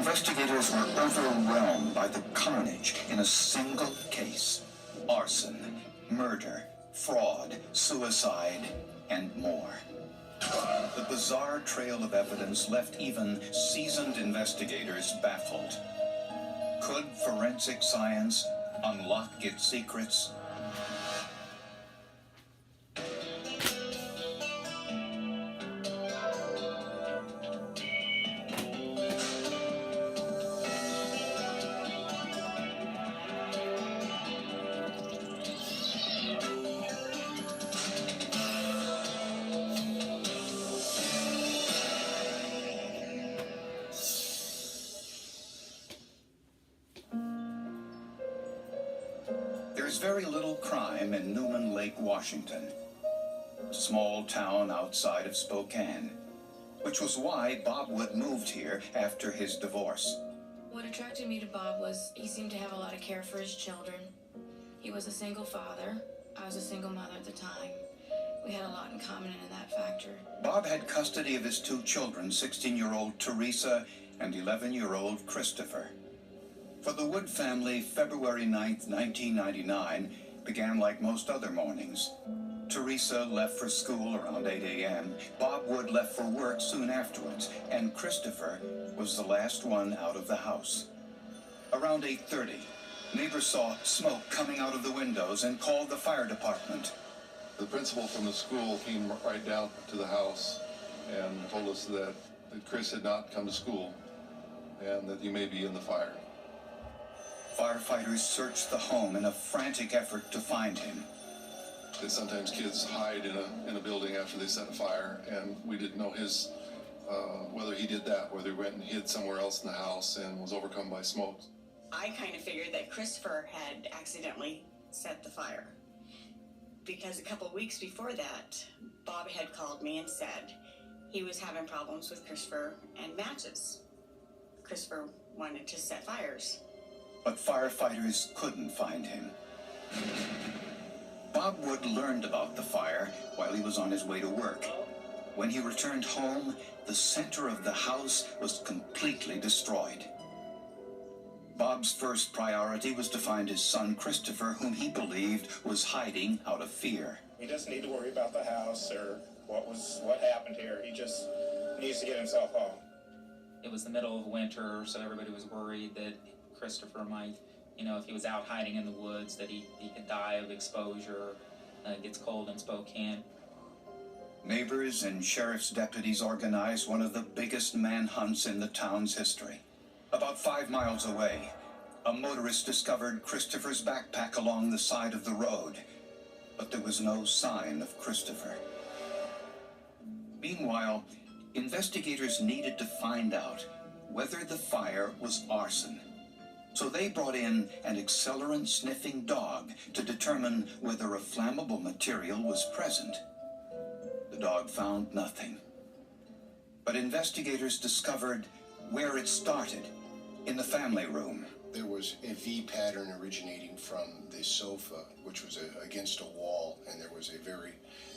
Investigators were overwhelmed by the carnage in a single case. Arson, murder, fraud, suicide, and more. The bizarre trail of evidence left even seasoned investigators baffled. Could forensic science unlock its secrets? There's very little crime in Newman Lake, Washington, a small town outside of Spokane, which was why Bob Wood moved here after his divorce. What attracted me to Bob was he seemed to have a lot of care for his children. He was a single father. I was a single mother at the time. We had a lot in common in that factor. Bob had custody of his two children, 16-year-old Teresa and 11-year-old Christopher. For the Wood family, February 9th, 1999 began like most other mornings. Teresa left for school around 8 a.m. Bob Wood left for work soon afterwards, and Christopher was the last one out of the house. Around 8:30, neighbors saw smoke coming out of the windows and called the fire department. The principal from the school came right down to the house and told us that Chris had not come to school and that he may be in the fire. Firefighters searched the home in a frantic effort to find him. That sometimes kids hide in a building after they set a fire, and we didn't know whether he did that, whether he went and hid somewhere else in the house and was overcome by smoke. I kind of figured that Christopher had accidentally set the fire, because a couple weeks before that, Bob had called me and said he was having problems with Christopher and matches. Christopher wanted to set fires. But firefighters couldn't find him. Bob Wood learned about the fire while he was on his way to work. When he returned home, the center of the house was completely destroyed. Bob's first priority was to find his son Christopher, whom he believed was hiding out of fear. He doesn't need to worry about the house or what happened here. He just needs to get himself home. It was the middle of winter, so everybody was worried that Christopher might, if he was out hiding in the woods, that he could die of exposure. It gets cold in Spokane. Neighbors and sheriff's deputies organized one of the biggest manhunts in the town's history. About 5 miles away, a motorist discovered Christopher's backpack along the side of the road, but there was no sign of Christopher. Meanwhile, investigators needed to find out whether the fire was arson. So they brought in an accelerant-sniffing dog to determine whether a flammable material was present. The dog found nothing. But investigators discovered where it started, in the family room. There was a V pattern originating from the sofa, which was against a wall, and there was a very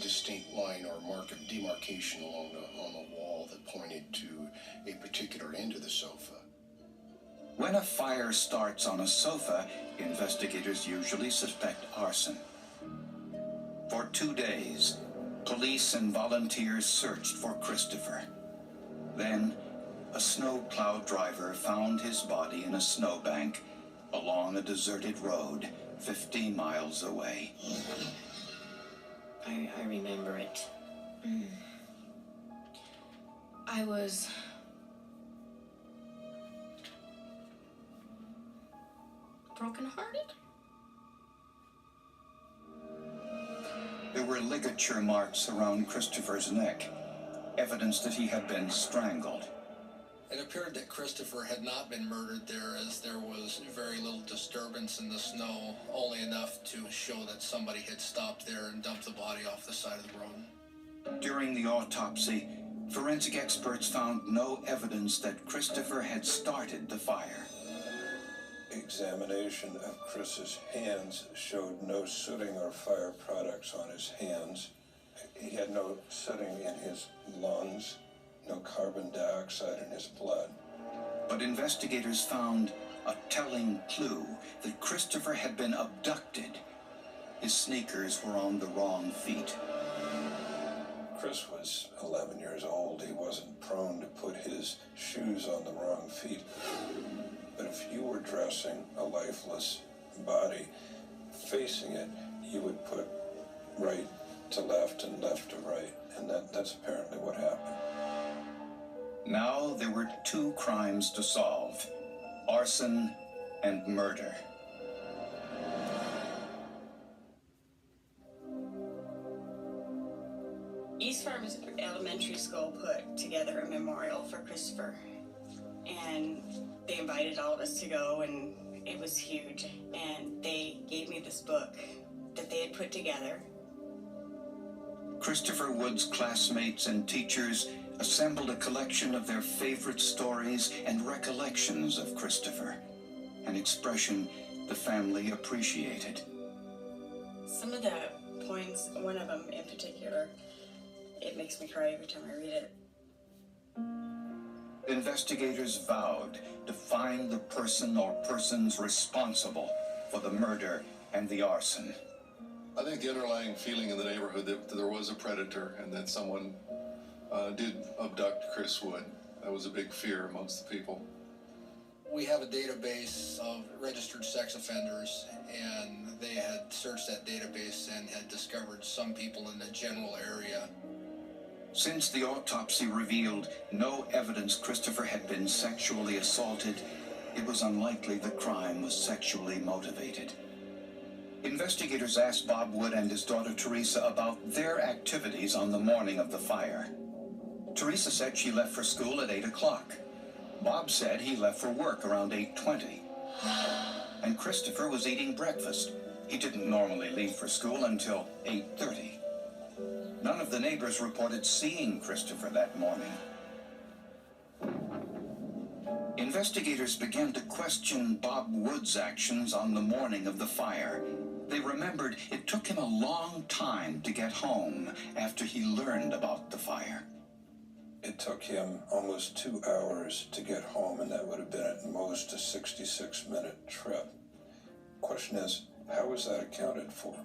distinct line or mark of demarcation on the wall that pointed to a particular end of the sofa. When a fire starts on a sofa, investigators usually suspect arson. For 2 days, police and volunteers searched for Christopher. Then, a snowplow driver found his body in a snowbank along a deserted road 15 miles away. I remember it. I was brokenhearted. There were ligature marks around Christopher's neck, evidence that he had been strangled. It appeared that Christopher had not been murdered there, as there was very little disturbance in the snow, only enough to show that somebody had stopped there and dumped the body off the side of the road. During the autopsy, forensic experts found no evidence that Christopher had started the fire. Examination of Chris's hands showed no sooting or fire products on his hands. He had no sooting in his lungs, no carbon dioxide in his blood. But investigators found a telling clue that Christopher had been abducted. His sneakers were on the wrong feet. Chris was 11 years old. He wasn't prone to put his shoes on the wrong feet. But if you were dressing a lifeless body, facing it, you would put right to left and left to right. And that's apparently what happened. Now there were two crimes to solve: arson and murder. East Farms Elementary School put together a memorial for Christopher, and they invited all of us to go, and it was huge. And they gave me this book that they had put together. Christopher Wood's classmates and teachers assembled a collection of their favorite stories and recollections of Christopher, an expression the family appreciated. Some of the poems, one of them in particular, it makes me cry every time I read it. Investigators vowed to find the person or persons responsible for the murder and the arson. I think the underlying feeling in the neighborhood that there was a predator and that someone did abduct Chris Wood. That was a big fear amongst the people. We have a database of registered sex offenders, and they had searched that database and had discovered some people in the general area. Since the autopsy revealed no evidence Christopher had been sexually assaulted, it was unlikely the crime was sexually motivated. Investigators asked Bob Wood and his daughter Teresa about their activities on the morning of the fire. Teresa said she left for school at 8 o'clock. Bob said he left for work around 8:20. And Christopher was eating breakfast. He didn't normally leave for school until 8:30. None of the neighbors reported seeing Christopher that morning. Investigators began to question Bob Wood's actions on the morning of the fire. They remembered it took him a long time to get home after he learned about the fire. It took him almost 2 hours to get home, and that would have been at most a 66-minute trip. Question is, how was that accounted for?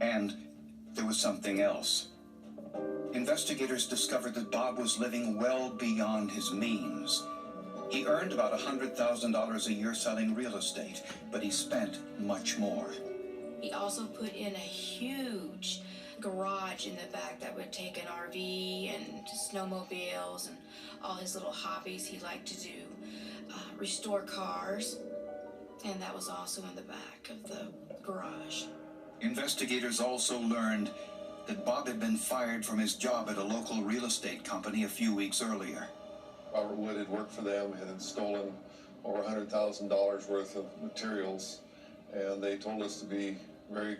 And there was something else. Investigators discovered that Bob was living well beyond his means. He earned about $100,000 a year selling real estate, but he spent much more. He also put in a huge garage in the back that would take an RV and snowmobiles and all his little hobbies he liked to do, restore cars, and that was also in the back of the garage. Investigators also learned that Bob had been fired from his job at a local real estate company a few weeks earlier. Robert Wood had worked for them and had stolen over $100,000 worth of materials, and they told us to be very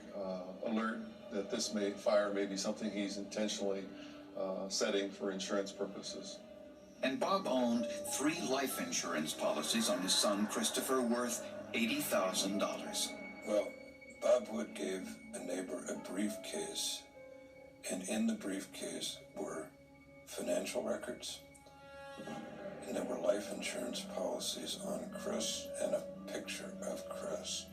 alert that this fire may be something he's intentionally setting for insurance purposes. And Bob owned 3 life insurance policies on his son Christopher worth $80,000. Well, Bob Wood gave a neighbor a briefcase, and in the briefcase were financial records, and there were life insurance policies on Chris and a picture of Chris.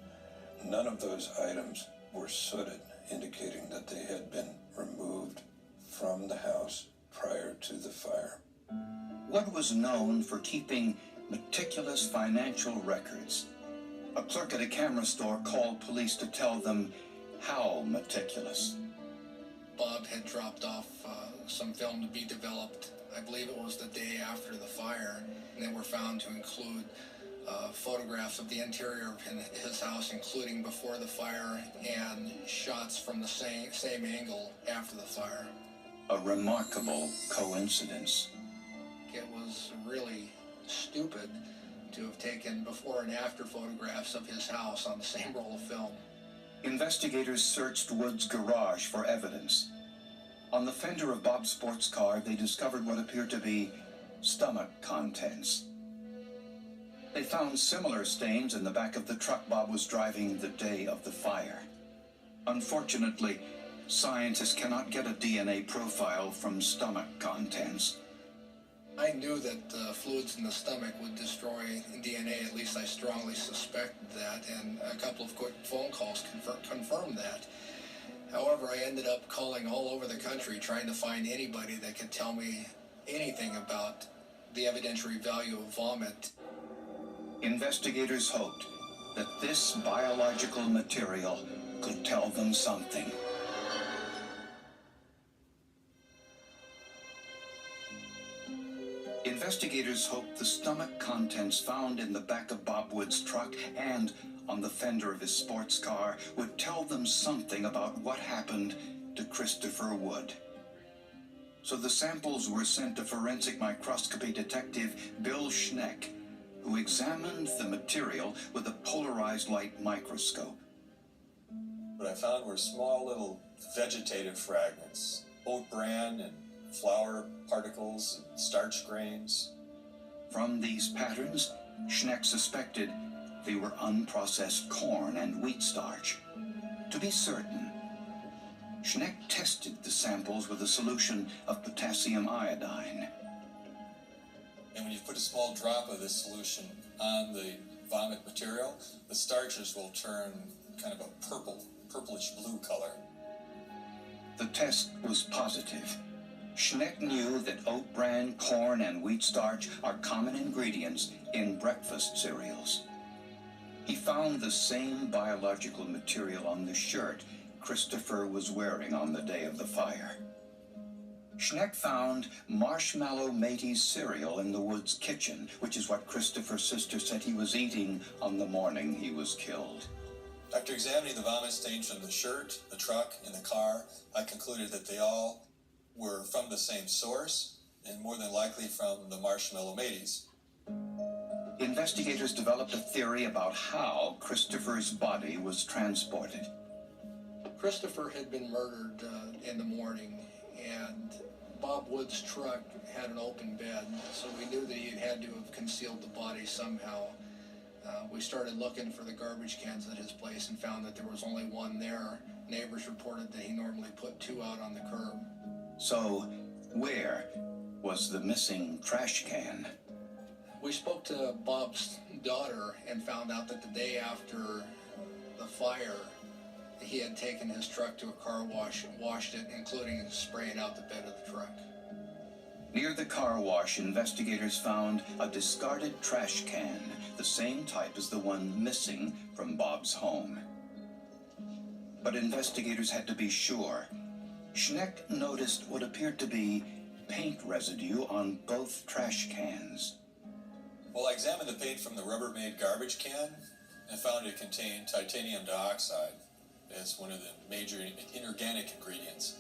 None of those items were sooted, indicating that they had been removed from the house prior to the fire. Wood was known for keeping meticulous financial records. A clerk at a camera store called police to tell them how meticulous. Bob had dropped off some film to be developed. I believe it was the day after the fire, and they were found to include photographs of the interior of his house, including before the fire, and shots from the same angle after the fire. A remarkable coincidence. It was really stupid to have taken before and after photographs of his house on the same roll of film. Investigators searched Wood's garage for evidence. On the fender of Bob's sports car, they discovered what appeared to be stomach contents. They found similar stains in the back of the truck Bob was driving the day of the fire. Unfortunately, scientists cannot get a DNA profile from stomach contents. I knew that fluids in the stomach would destroy DNA, at least I strongly suspect that, and a couple of quick phone calls confirmed that. However, I ended up calling all over the country trying to find anybody that could tell me anything about the evidentiary value of vomit. Investigators hoped that this biological material could tell them something. Investigators hoped the stomach contents found in the back of Bob Wood's truck and on the fender of his sports car would tell them something about what happened to Christopher Wood. So the samples were sent to forensic microscopy detective Bill Schneck, who examined the material with a polarized light microscope. What I found were small little vegetative fragments, oat bran and flour particles and starch grains. From these patterns, Schneck suspected they were unprocessed corn and wheat starch. To be certain, Schneck tested the samples with a solution of potassium iodine. And when you put a small drop of this solution on the vomit material, the starches will turn kind of a purplish blue color. The test was positive. Schneck knew that oat bran, corn, and wheat starch are common ingredients in breakfast cereals. He found the same biological material on the shirt Christopher was wearing on the day of the fire. Schneck found Marshmallow Mateys cereal in the Woods kitchen, which is what Christopher's sister said he was eating on the morning he was killed. After examining the vomit stains from the shirt, the truck, and the car, I concluded that they all were from the same source and more than likely from the Marshmallow Mateys. Investigators developed a theory about how Christopher's body was transported. Christopher had been murdered in the morning, and Bob Wood's truck had an open bed, so we knew that he had to have concealed the body somehow. We started looking for the garbage cans at his place and found that there was only one there. Neighbors reported that he normally put 2 out on the curb. So, where was the missing trash can? We spoke to Bob's daughter and found out that the day after the fire, he had taken his truck to a car wash and washed it, including spraying out the bed of the truck. Near the car wash, investigators found a discarded trash can, the same type as the one missing from Bob's home. But investigators had to be sure. Schneck noticed what appeared to be paint residue on both trash cans. Well, I examined the paint from the Rubbermaid garbage can and found it contained titanium dioxide as one of the major inorganic ingredients.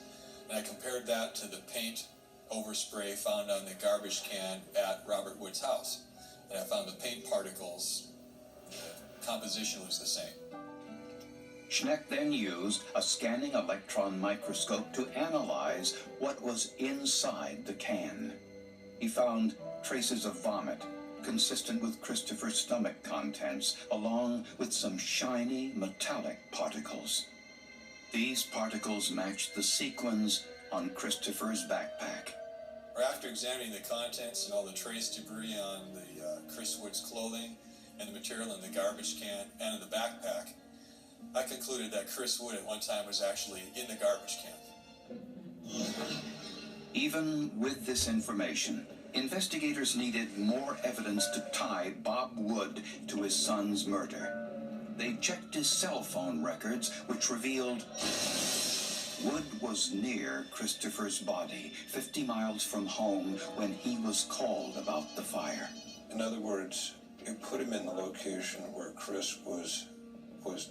And I compared that to the paint overspray found on the garbage can at Robert Wood's house. And I found the paint particles, the composition was the same. Schneck then used a scanning electron microscope to analyze what was inside the can. He found traces of vomit, consistent with Christopher's stomach contents, along with some shiny metallic particles. These particles matched the sequins on Christopher's backpack. After examining the contents and all the trace debris on the Chris Wood's clothing and the material in the garbage can and in the backpack, I concluded that Chris Wood at one time was actually in the garbage can. Even with this information, investigators needed more evidence to tie Bob Wood to his son's murder. They checked his cell phone records, which revealed Wood was near Christopher's body, 50 miles from home, when he was called about the fire. In other words, you put him in the location where Chris was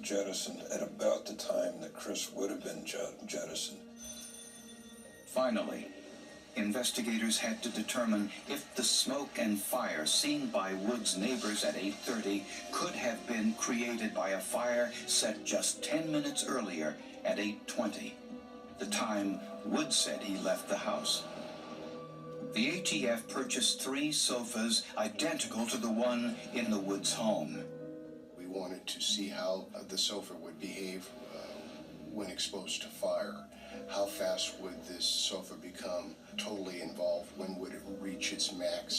jettisoned at about the time that Chris would have been jettisoned. Finally, investigators had to determine if the smoke and fire seen by Wood's neighbors at 8:30 could have been created by a fire set just 10 minutes earlier at 8:20, the time Wood said he left the house. The ATF purchased 3 sofas identical to the one in the Woods home. We wanted to see how the sofa would behave when exposed to fire. how fast would this sofa become totally involved? When would it reach its max